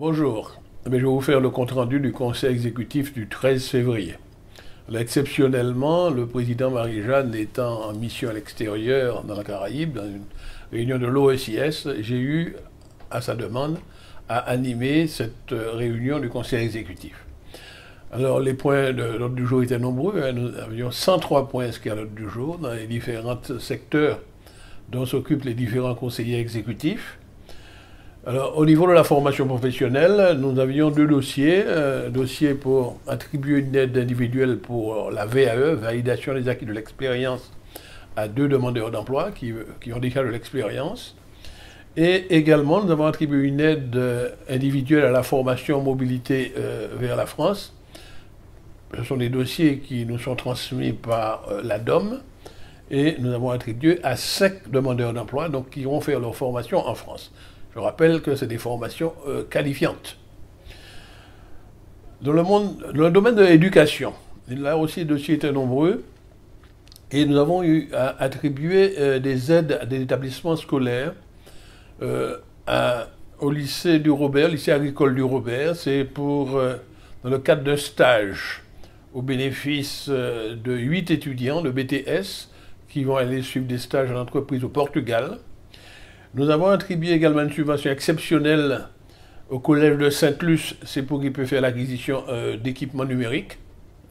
Bonjour. Je vais vous faire le compte-rendu du conseil exécutif du 13 février. Là, exceptionnellement, le président Marie-Jeanne étant en mission à l'extérieur dans la Caraïbe, dans une réunion de l'OSIS, j'ai eu, à sa demande, à animer cette réunion du conseil exécutif. Alors, les points de l'ordre du jour étaient nombreux. Nous avions 103 points inscrits à l'ordre du jour dans les différents secteurs dont s'occupent les différents conseillers exécutifs. Alors, au niveau de la formation professionnelle, nous avions deux dossiers. Un dossier pour attribuer une aide individuelle pour la VAE, validation des acquis de l'expérience, à 2 demandeurs d'emploi qui ont déjà de l'expérience. Et également, nous avons attribué une aide individuelle à la formation mobilité vers la France. Ce sont des dossiers qui nous sont transmis par la DOM. Et nous avons attribué à 5 demandeurs d'emploi, donc qui vont faire leur formation en France. Je rappelle que c'est des formations qualifiantes. Dans le domaine de l'éducation, là aussi les dossiers étaient nombreux et nous avons eu à attribuer des aides à des établissements scolaires au lycée du Robert, lycée agricole du Robert. C'est dans le cadre d'un stage au bénéfice de 8 étudiants de BTS qui vont aller suivre des stages en entreprise au Portugal. Nous avons attribué également une subvention exceptionnelle au collège de Sainte-Luce, c'est pour qu'il puisse faire l'acquisition d'équipements numériques.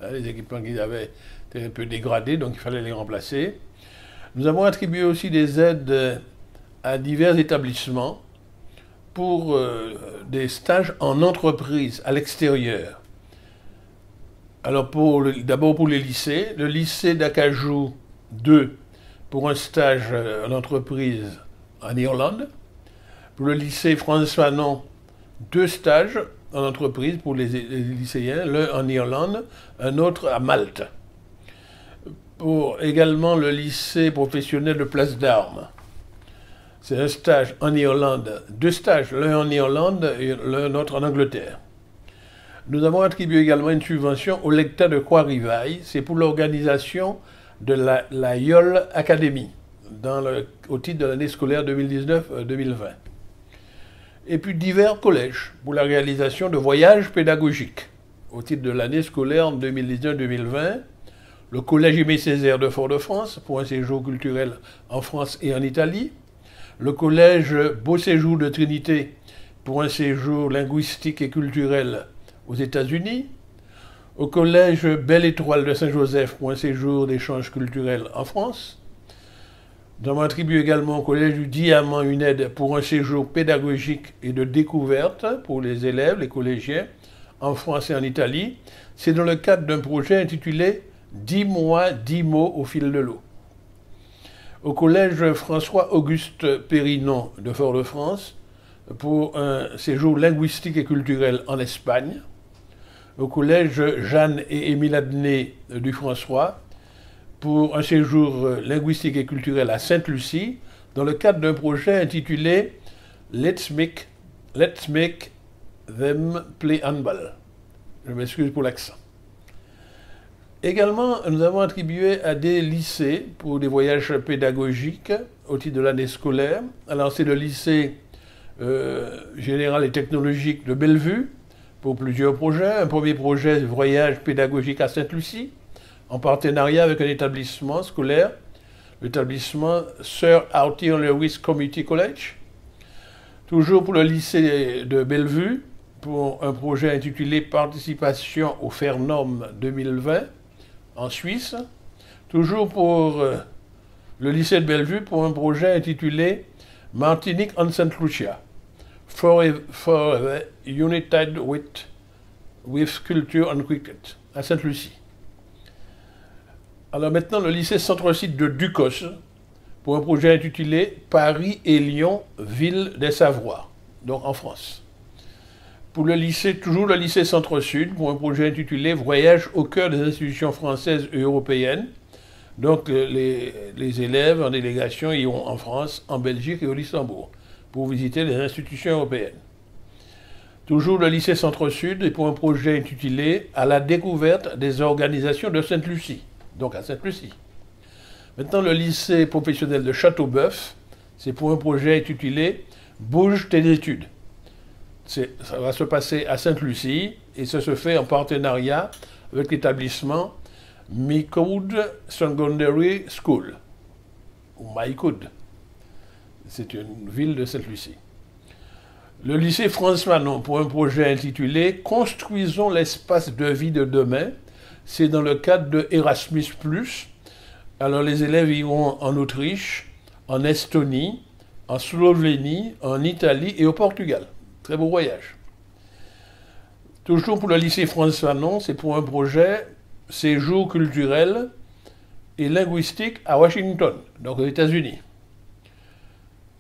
Les équipements qui avaient été un peu dégradés, donc il fallait les remplacer. Nous avons attribué aussi des aides à divers établissements pour des stages en entreprise à l'extérieur. Alors d'abord pour les lycées, le lycée d'Acajou 2 pour un stage en entreprise en Irlande. Pour le lycée François Fanon, 2 stages en entreprise pour les lycéens, l'un en Irlande, un autre à Malte. Pour également le lycée professionnel de Place d'Armes, c'est un stage en Irlande, 2 stages, l'un en Irlande et l'un autre en Angleterre. Nous avons attribué également une subvention au lecteur de Croix-Rivaille, c'est pour l'organisation de la YOL Academy, au titre de l'année scolaire 2019-2020. Et puis divers collèges pour la réalisation de voyages pédagogiques au titre de l'année scolaire 2019-2020. Le collège Aimé Césaire de Fort-de-France pour un séjour culturel en France et en Italie. Le collège Beau Séjour de Trinité pour un séjour linguistique et culturel aux États-Unis. Au collège Belle Étoile de Saint-Joseph pour un séjour d'échange culturel en France. Nous avons attribué également au collège du Diamant une aide pour un séjour pédagogique et de découverte pour les élèves, les collégiens, en France et en Italie. C'est dans le cadre d'un projet intitulé « 10 mois, 10 mots au fil de l'eau ». Au collège François-Auguste Périnon de Fort-de-France pour un séjour linguistique et culturel en Espagne. Au collège Jeanne et Émile Adnet du François pour un séjour linguistique et culturel à Sainte-Lucie, dans le cadre d'un projet intitulé « Let's make them play handball ». Je m'excuse pour l'accent. Également, nous avons attribué à des lycées pour des voyages pédagogiques au titre de l'année scolaire. Alors, c'est le lycée général et technologique de Bellevue pour plusieurs projets. Un premier projet, voyage pédagogique à Sainte-Lucie, en partenariat avec un établissement scolaire, l'établissement Sir Arthur Lewis Community College. Toujours pour le lycée de Bellevue, pour un projet intitulé Participation au Fairnom 2020 en Suisse. Toujours pour le lycée de Bellevue, pour un projet intitulé Martinique and St. Lucia, for United with Culture and Cricket, à Sainte-Lucie. Alors maintenant, le lycée Centre-Site de Ducos, pour un projet intitulé Paris et Lyon, ville des savoirs, donc en France. Pour le lycée, toujours le lycée Centre-Sud, pour un projet intitulé Voyage au cœur des institutions françaises et européennes. Donc les élèves en délégation iront en France, en Belgique et au Luxembourg, pour visiter les institutions européennes. Toujours le lycée Centre-Sud, et pour un projet intitulé À la découverte des organisations de Sainte-Lucie, donc à Sainte-Lucie. Maintenant, le lycée professionnel de Châteauboeuf, c'est pour un projet intitulé Bouge tes études. Ça va se passer à Sainte-Lucie et ça se fait en partenariat avec l'établissement Mycoud Secondary School, ou Mycoud. C'est une ville de Sainte-Lucie. Le lycée Frantz Fanon, pour un projet intitulé « Construisons l'espace de vie de demain », c'est dans le cadre de Erasmus+. Alors les élèves iront en Autriche, en Estonie, en Slovénie, en Italie et au Portugal. Très beau voyage. Toujours pour le lycée Frantz Fanon, c'est pour un projet séjour culturel et linguistique à Washington, donc aux États-Unis.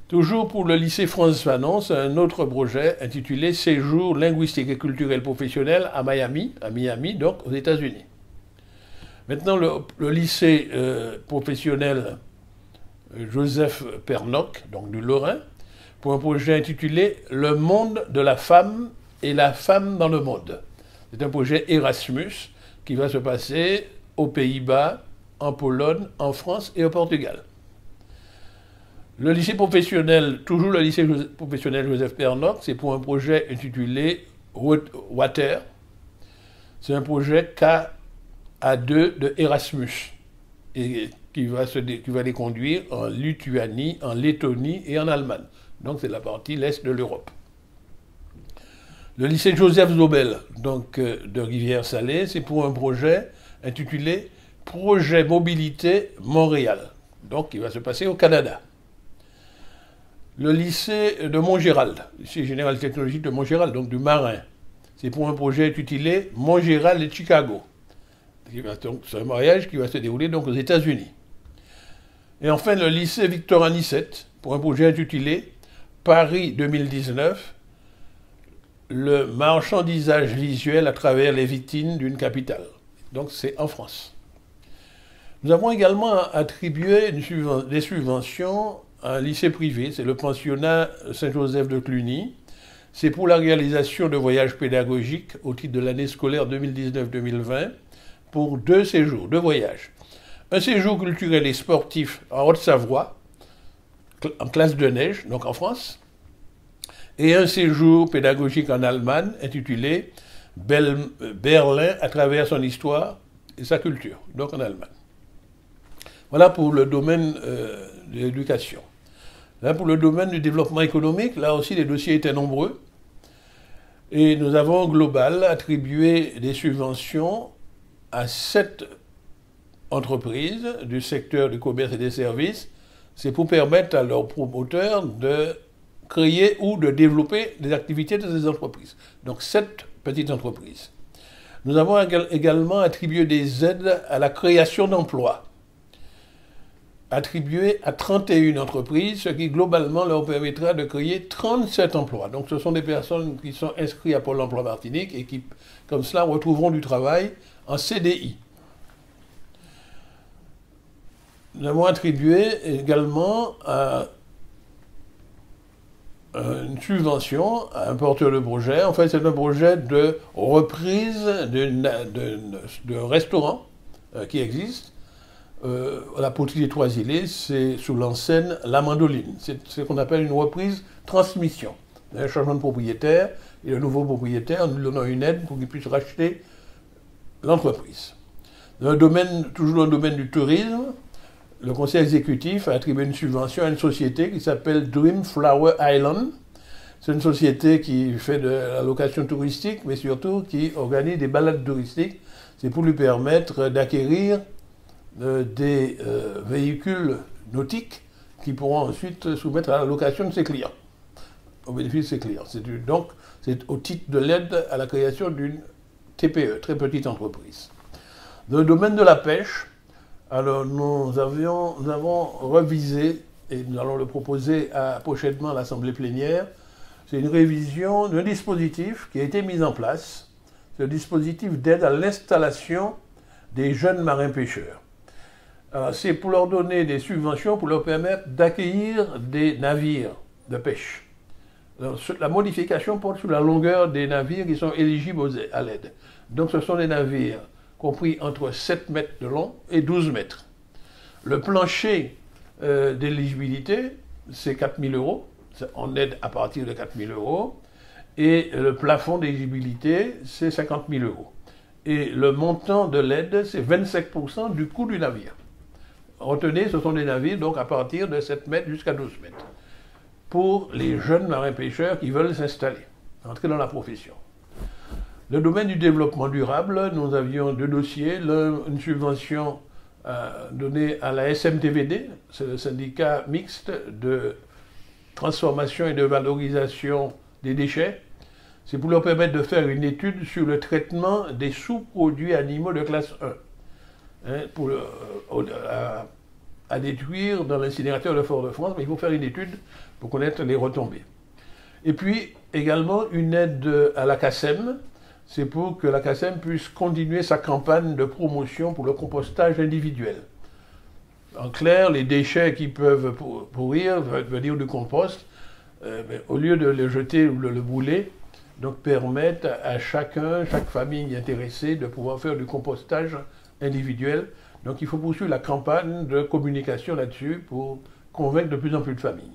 Toujours pour le lycée Frantz Fanon, c'est un autre projet intitulé séjour linguistique et culturel professionnel à Miami, donc aux États-Unis. Maintenant, le lycée professionnel Joseph Pernock, donc du Lorrain, pour un projet intitulé « Le monde de la femme et la femme dans le monde ». C'est un projet Erasmus qui va se passer aux Pays-Bas, en Pologne, en France et au Portugal. Le lycée professionnel, toujours le lycée professionnel Joseph Pernock, c'est pour un projet intitulé « Water ». C'est un projet KA2 de Erasmus et qui va les conduire en Lituanie, en Lettonie et en Allemagne. Donc c'est la partie l'Est de l'Europe. Le lycée Joseph Zobel, donc de Rivière-Salée, c'est pour un projet intitulé « Projet Mobilité Montréal », donc qui va se passer au Canada. Le lycée de Montgérald, lycée général technologique de Montgérald, donc du Marin, c'est pour un projet intitulé « Montgérald et Chicago ». C'est un mariage qui va se dérouler donc aux États-Unis. Et enfin, le lycée Victor Anicet, pour un projet intitulé « Paris 2019 », le marchandisage visuel à travers les vitrines d'une capitale. Donc c'est en France. Nous avons également attribué des subventions à un lycée privé, c'est le pensionnat Saint-Joseph de Cluny. C'est pour la réalisation de voyages pédagogiques au titre de l'année scolaire 2019-2020 pour 2 séjours, 2 voyages. Un séjour culturel et sportif en Haute-Savoie, en classe de neige, donc en France, et un séjour pédagogique en Allemagne intitulé Berlin à travers son histoire et sa culture, donc en Allemagne. Voilà pour le domaine de l'éducation. Là, pour le domaine du développement économique, là aussi les dossiers étaient nombreux. Et nous avons global attribué des subventions à 7 entreprises du secteur du commerce et des services. C'est pour permettre à leurs promoteurs de créer ou de développer des activités de ces entreprises. Donc 7 petites entreprises. Nous avons également attribué des aides à la création d'emplois, attribuées à 31 entreprises, ce qui globalement leur permettra de créer 37 emplois. Donc ce sont des personnes qui sont inscrites à Pôle emploi Martinique et qui, comme cela, retrouveront du travail en CDI. Nous avons attribué également une subvention à un porteur de projet. En fait, c'est un projet de reprise de restaurant qui existe. La poterie des Trois-Îlets, c'est sous l'enseigne La Mandoline. C'est ce qu'on appelle une reprise transmission. Un changement de propriétaire, et le nouveau propriétaire, nous lui donnons une aide pour qu'il puisse racheter l'entreprise. Toujours dans le domaine du tourisme, le conseil exécutif a attribué une subvention à une société qui s'appelle Dream Flower Island. C'est une société qui fait de la location touristique, mais surtout qui organise des balades touristiques. C'est pour lui permettre d'acquérir des véhicules nautiques qui pourront ensuite soumettre à la location de ses clients, au bénéfice de ses clients. Donc, c'est au titre de l'aide à la création d'une TPE, très petite entreprise. Dans le domaine de la pêche, alors nous avons revisé, et nous allons le proposer prochainement à l'Assemblée plénière, c'est une révision d'un dispositif qui a été mis en place, c'est un dispositif d'aide à l'installation des jeunes marins-pêcheurs. C'est pour leur donner des subventions, pour leur permettre d'accueillir des navires de pêche. Alors, la modification porte sur la longueur des navires qui sont éligibles à l'aide. Donc ce sont des navires compris entre 7 mètres de long et 12 mètres. Le plancher d'éligibilité, c'est 4 000 €, en aide à partir de 4 000 €. Et le plafond d'éligibilité, c'est 50 000 euros. Et le montant de l'aide, c'est 25% du coût du navire. Retenez, ce sont des navires donc à partir de 7 mètres jusqu'à 12 mètres. Pour les jeunes marins-pêcheurs qui veulent s'installer, entrer dans la profession. Le domaine du développement durable, nous avions 2 dossiers. Une subvention donnée à la SMTVD, c'est le syndicat mixte de transformation et de valorisation des déchets. C'est pour leur permettre de faire une étude sur le traitement des sous-produits animaux de classe 1. À détruire dans l'incinérateur de Fort-de-France, mais il faut faire une étude pour connaître les retombées. Et puis également une aide à la CACEM, c'est pour que la CACEM puisse continuer sa campagne de promotion pour le compostage individuel. En clair, les déchets qui peuvent pourrir, venir du compost, au lieu de les jeter ou de le brûler, donc permettent à chaque famille intéressée de pouvoir faire du compostage individuel. Donc il faut poursuivre la campagne de communication là-dessus pour convaincre de plus en plus de familles.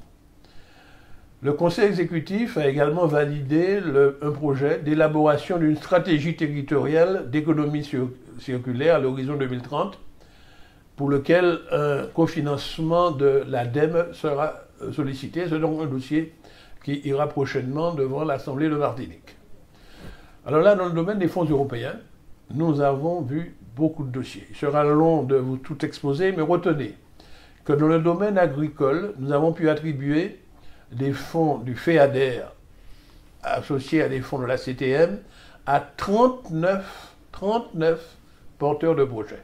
Le Conseil exécutif a également validé un projet d'élaboration d'une stratégie territoriale d'économie circulaire à l'horizon 2030, pour lequel un cofinancement de l'ADEME sera sollicité. C'est donc un dossier qui ira prochainement devant l'Assemblée de Martinique. Alors là, dans le domaine des fonds européens, nous avons vu beaucoup de dossiers. Il sera long de vous tout exposer, mais retenez que dans le domaine agricole, nous avons pu attribuer des fonds du FEADER associés à des fonds de la CTM à 39 porteurs de projets.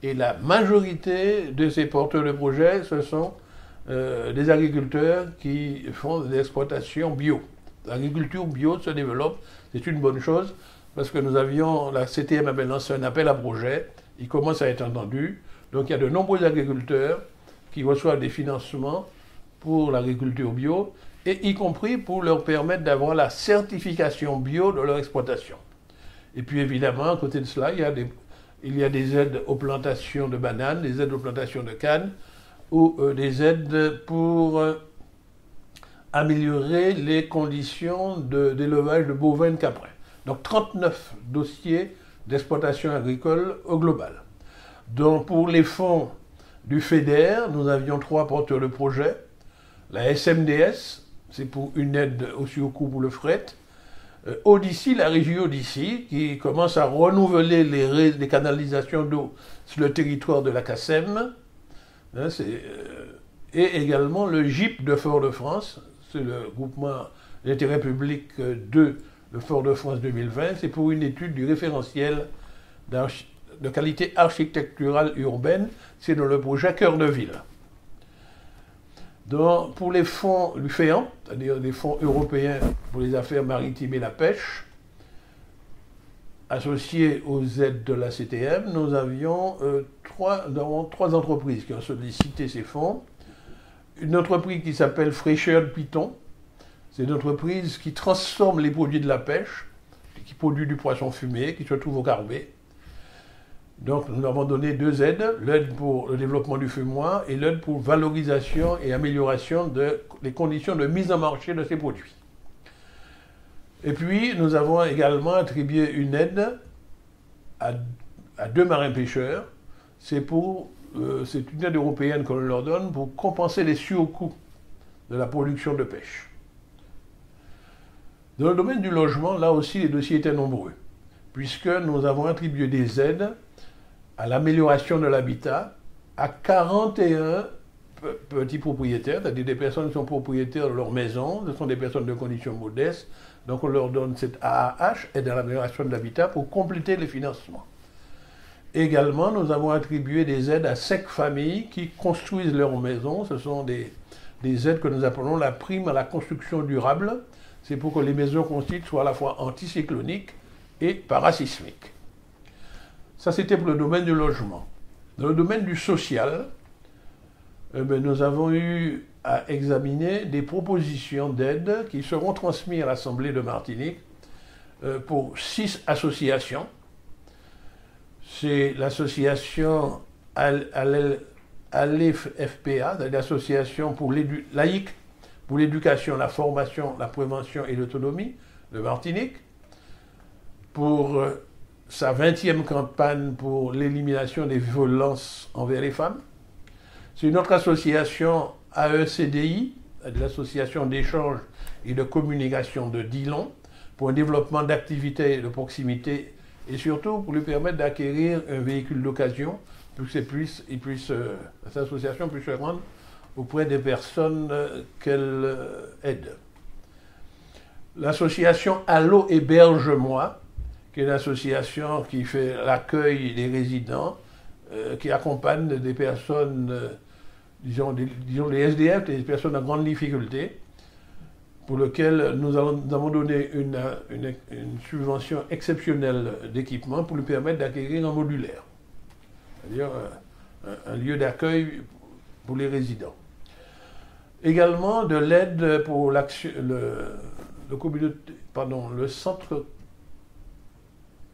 Et la majorité de ces porteurs de projets, ce sont des agriculteurs qui font des exploitations bio. L'agriculture bio se développe, c'est une bonne chose, parce que la CTM avait lancé un appel à projet, il commence à être entendu, donc il y a de nombreux agriculteurs qui reçoivent des financements pour l'agriculture bio, et y compris pour leur permettre d'avoir la certification bio de leur exploitation. Et puis évidemment, à côté de cela, il y a des aides aux plantations de bananes, des aides aux plantations de cannes, ou des aides pour améliorer les conditions d'élevage de bovins et de caprins. Donc 39 dossiers d'exploitation agricole au global. Donc pour les fonds du FEDER, nous avions 3 porteurs de projets. La SMDS, c'est pour une aide aussi au coût pour le fret. Odyssey, la régie Odyssey, qui commence à renouveler les canalisations d'eau sur le territoire de la CACEM. Et également le GIP de Fort-de-France, c'est le groupement d'intérêt public 2 de Fort-de-France 2020, c'est pour une étude du référentiel de qualité architecturale urbaine, c'est dans le projet Cœur de Ville. Donc, pour les fonds du FEAMP, c'est-à-dire les fonds européens pour les affaires maritimes et la pêche, associés aux aides de la CTM, nous avions 3 entreprises qui ont sollicité ces fonds. Une entreprise qui s'appelle Fraîcheur Piton, c'est une entreprise qui transforme les produits de la pêche, qui produit du poisson fumé, qui se trouve au Carbet. Donc nous avons donné 2 aides, l'aide pour le développement du fumoir et l'aide pour valorisation et amélioration des conditions de mise en marché de ces produits. Et puis nous avons également attribué une aide à 2 marins-pêcheurs. C'est une aide européenne qu'on leur donne pour compenser les surcoûts de la production de pêche. Dans le domaine du logement, là aussi les dossiers étaient nombreux, puisque nous avons attribué des aides à l'amélioration de l'habitat à 41 petits propriétaires, c'est-à-dire des personnes qui sont propriétaires de leur maison, ce sont des personnes de conditions modestes, donc on leur donne cette AAH, aide à l'amélioration de l'habitat, pour compléter les financements. Également, nous avons attribué des aides à 5 familles qui construisent leur maison, ce sont des aides que nous appelons la prime à la construction durable, c'est pour que les maisons construites soient à la fois anticycloniques et parasismiques. Ça, c'était pour le domaine du logement. Dans le domaine du social, nous avons eu à examiner des propositions d'aide qui seront transmises à l'Assemblée de Martinique pour 6 associations. C'est l'association ALEF-FPA, l'association pour laïque pour l'éducation, la formation, la prévention et l'autonomie de Martinique, pour sa 20e campagne pour l'élimination des violences envers les femmes. C'est une autre association AECDI, l'association d'échange et de communication de Dillon, pour un développement d'activités de proximité et surtout pour lui permettre d'acquérir un véhicule d'occasion pour que cette association puisse se rendre auprès des personnes qu'elle aide. L'association Allo Héberge-moi, qui est une association qui fait l'accueil des résidents, qui accompagne des personnes, disons les SDF, des personnes en grande difficulté, pour lequel nous avons donné une subvention exceptionnelle d'équipement pour lui permettre d'acquérir un modulaire, c'est-à-dire un lieu d'accueil pour les résidents. Également de l'aide pour le centre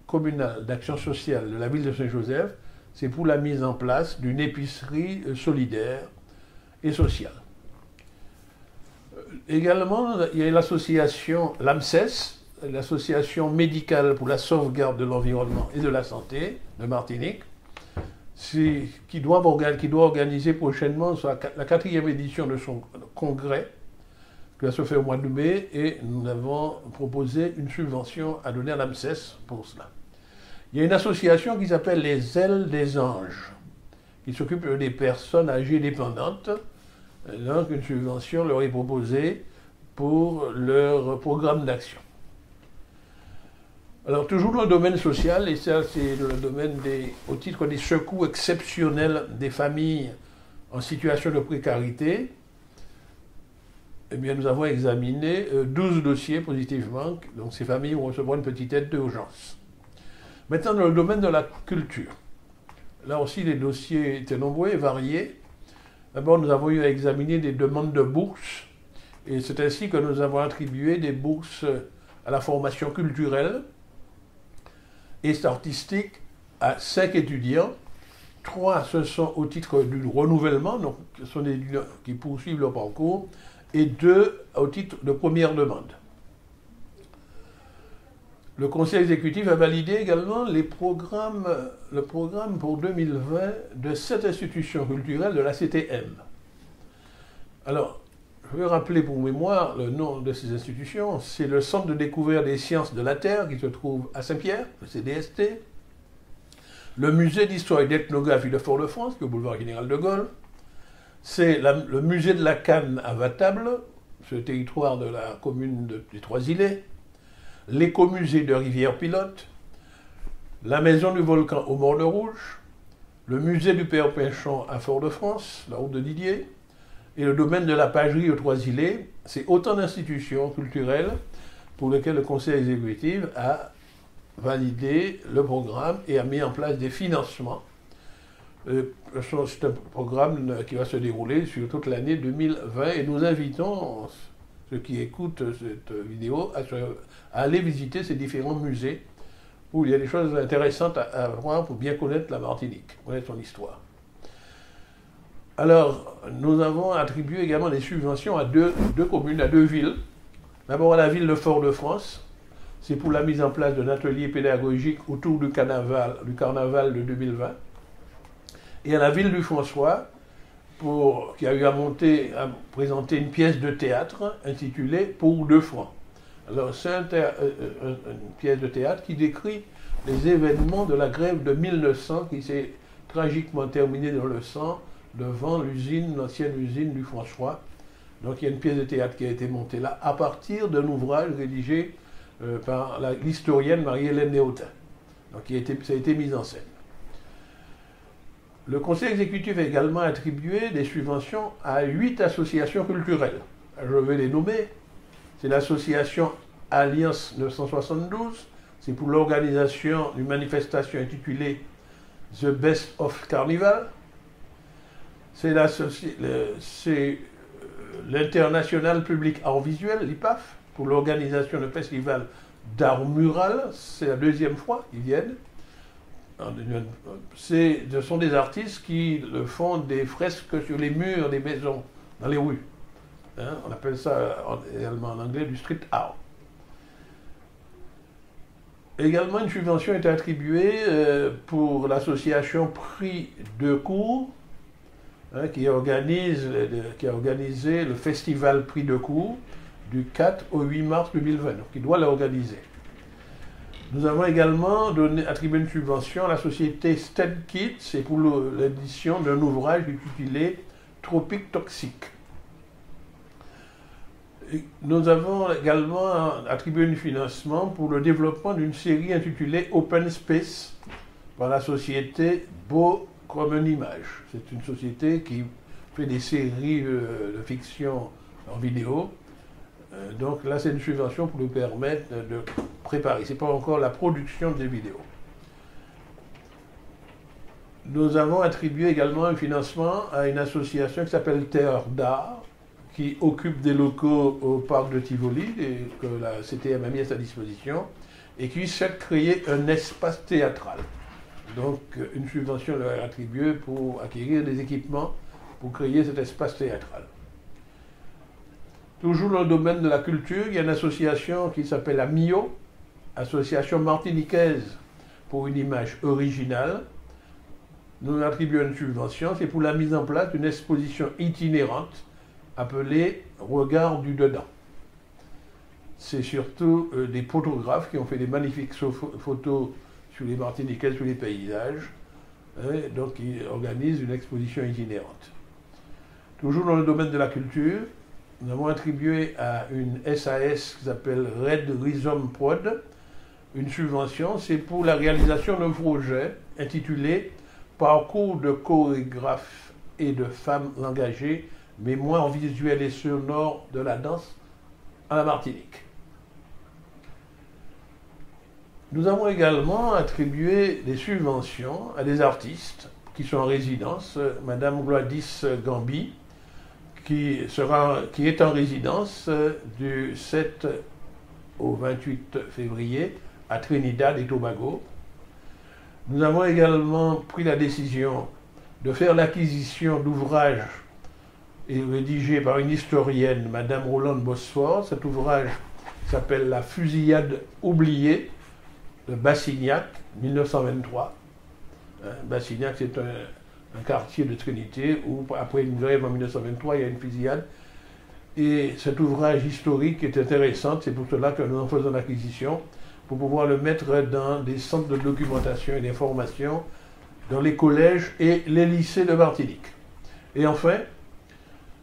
communal d'action sociale de la ville de Saint-Joseph, c'est pour la mise en place d'une épicerie solidaire et sociale. Également, il y a l'association l'AMSES, l'association médicale pour la sauvegarde de l'environnement et de la santé de Martinique, qui doit organiser prochainement la 4e édition de son congrès, qui va se faire au mois de mai, et nous avons proposé une subvention à donner à l'AMSES pour cela. Il y a une association qui s'appelle les Ailes des Anges, qui s'occupe des personnes âgées dépendantes. Donc une subvention leur est proposée pour leur programme d'action. Alors toujours dans le domaine social, et ça c'est le domaine au titre des secours exceptionnels des familles en situation de précarité, eh bien nous avons examiné 12 dossiers positivement, donc ces familles vont recevoir une petite aide d'urgence. Maintenant dans le domaine de la culture, là aussi les dossiers étaient nombreux et variés. D'abord, nous avons eu à examiner des demandes de bourses, et c'est ainsi que nous avons attribué des bourses à la formation culturelle et artistique à 5 étudiants. 3, ce sont au titre du renouvellement, donc ce sont des étudiants qui poursuivent leur parcours, et 2 au titre de première demande. Le Conseil exécutif a validé également le programme pour 2020 de 7 institutions culturelles de la CTM. Alors, je vais rappeler pour mémoire le nom de ces institutions. C'est le Centre de découverte des sciences de la Terre qui se trouve à Saint-Pierre, le CDST. Le Musée d'histoire et d'ethnographie de Fort-de-France, qui est au boulevard Général de Gaulle. C'est le Musée de la Canne à Vatable, ce territoire de la commune des Trois-Îlets. L'écomusée de Rivière-Pilote, la maison du volcan au Morne-Rouge, le musée du Père Pinchon à Fort-de-France, la route de Didier, et le domaine de la pagerie aux Trois-Îlets. C'est autant d'institutions culturelles pour lesquelles le Conseil exécutif a validé le programme et a mis en place des financements. C'est un programme qui va se dérouler sur toute l'année 2020 et nous invitons ceux qui écoutent cette vidéo à aller visiter ces différents musées où il y a des choses intéressantes à voir pour bien connaître la Martinique, connaître son histoire. Alors, nous avons attribué également des subventions à deux communes, à 2 villes. D'abord à la ville de Fort-de-France, c'est pour la mise en place d'un atelier pédagogique autour du carnaval de 2020. Et à la ville du François, qui a eu à présenter une pièce de théâtre intitulée « Pour 2 francs ». Alors c'est une pièce de théâtre qui décrit les événements de la grève de 1900 qui s'est tragiquement terminée dans le sang devant l'ancienne usine du François. Donc il y a une pièce de théâtre qui a été montée là à partir d'un ouvrage rédigé par l'historienne Marie-Hélène Néautin. Donc ça a été mis en scène. Le Conseil exécutif a également attribué des subventions à 8 associations culturelles. Je vais les nommer. C'est l'association Alliance 972, c'est pour l'organisation d'une manifestation intitulée The Best of Carnival. C'est l'International Public Art Visuel, l'IPAF, pour l'organisation d'un festival d'art mural. C'est la 2e fois qu'ils viennent. Ce sont des artistes qui font des fresques sur les murs des maisons, dans les rues. hein, on appelle ça également en anglais du street art. Également, une subvention est attribuée pour l'association Prix de Cours, hein, qui a organisé le festival Prix de Cours du 4 au 8 mars 2020, donc qui doit l'organiser. Nous avons également attribué une subvention à la société STEM Kids, c'est pour l'édition d'un ouvrage intitulé Tropiques toxiques. Nous avons également attribué un financement pour le développement d'une série intitulée Open Space par la société Beau comme une image. C'est une société qui fait des séries de fiction en vidéo. Donc là, c'est une subvention pour nous permettre de préparer. Ce n'est pas encore la production des vidéos. Nous avons attribué également un financement à une association qui s'appelle Terre d'Art, qui occupe des locaux au parc de Tivoli et que la CTM a mis à sa disposition, et qui souhaite créer un espace théâtral. Donc une subvention leur est attribuée pour acquérir des équipements pour créer cet espace théâtral. Toujours dans le domaine de la culture, il y a une association qui s'appelle AMIO, Association martiniquaise pour une image originale. Nous attribuons une subvention, c'est pour la mise en place d'une exposition itinérante appelée Regard du Dedans. C'est surtout des photographes qui ont fait des magnifiques photos sur les Martiniquais, sur les paysages. Donc ils organisent une exposition itinérante. Toujours dans le domaine de la culture, nous avons attribué à une SAS qui s'appelle Red Rhizome Prod une subvention, c'est pour la réalisation d'un projet intitulé Parcours de chorégraphes et de femmes engagées, mémoire visuelle et sonore de la danse à la Martinique. Nous avons également attribué des subventions à des artistes qui sont en résidence. Madame Gladys Gambi, qui est en résidence du 7 au 28 février à Trinidad et Tobago. Nous avons également pris la décision de faire l'acquisition d'ouvrages rédigés par une historienne, Madame Rolande Bosphore. Cet ouvrage s'appelle La fusillade oubliée de Bassignac, 1923. Bassignac, c'est un quartier de Trinité où, après une grève en 1923, il y a une fusillade. Et cet ouvrage historique est intéressant, c'est pour cela que nous en faisons l'acquisition, pour pouvoir le mettre dans des centres de documentation et d'information, dans les collèges et les lycées de Martinique. Et enfin,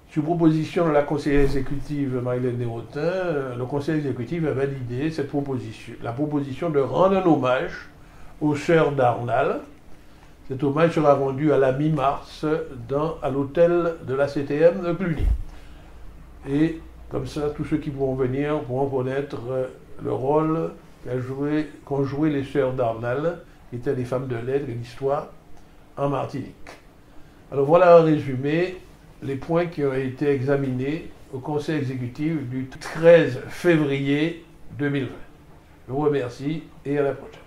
sur proposition de la conseillère exécutive Marie-Hélène Desrotin, le conseil exécutif a validé la proposition de rendre un hommage aux sœurs d'Arnal. Cet hommage sera rendu à la mi-mars à l'hôtel de la CTM de Cluny. Et comme ça, tous ceux qui pourront venir pourront connaître le rôle qu'ont joué les sœurs d'Arnal, qui étaient des femmes de lettres et d'histoire en Martinique. Alors voilà en résumé les points qui ont été examinés au conseil exécutif du 13 février 2020. Je vous remercie et à la prochaine.